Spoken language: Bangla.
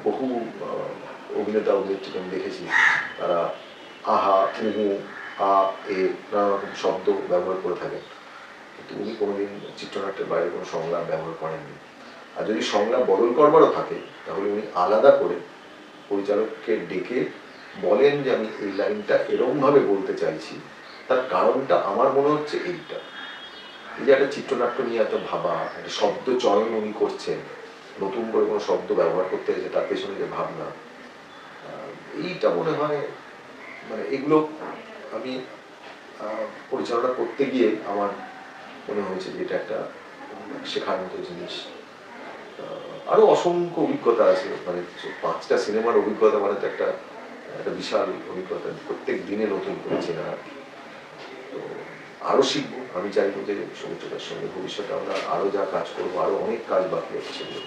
বহু অভিনেতা অভিনেত্রীকে আমি দেখেছি তারা আহা উহু আ এ নানা রকম শব্দ ব্যবহার করে থাকেন, কিন্তু উনি কোনোদিন চিত্রনাট্যের বাইরে কোনো সংলাপ ব্যবহার করেননি। আর যদি সংলাপ বদল করবারও থাকে তাহলে উনি আলাদা করে পরিচালককে ডেকে বলেন যে আমি এই লাইনটা এরকমভাবে বলতে চাইছি, তার কারণটা আমার মনে হচ্ছে এইটা। এই যে একটা চিত্রনাট্য নিয়ে এত ভাবা, একটা শব্দ চয়ন উনি করছেন, নতুন করে কোনো শব্দ ব্যবহার করতে হয়েছে, তার পেছনে যে ভাবনা, এইটা মনে হয় মানে এগুলো আমি পরিচালনা করতে গিয়ে আমার মনে হয়েছে যে এটা একটা শেখার মতো জিনিস। আরো অসংখ্য অভিজ্ঞতা আছে, মানে 5টা সিনেমার অভিজ্ঞতা মানে তো একটা একটা বিশাল অভিজ্ঞতা, প্রত্যেক দিনে নতুন করে চেনা। তো আরো শিখবো, আমি চাইবো যে সৌমিত্রদার সঙ্গে ভবিষ্যতে আমরা আরো যা কাজ করবো, আরো অনেক কাজ বাকি আছে সেগুলো।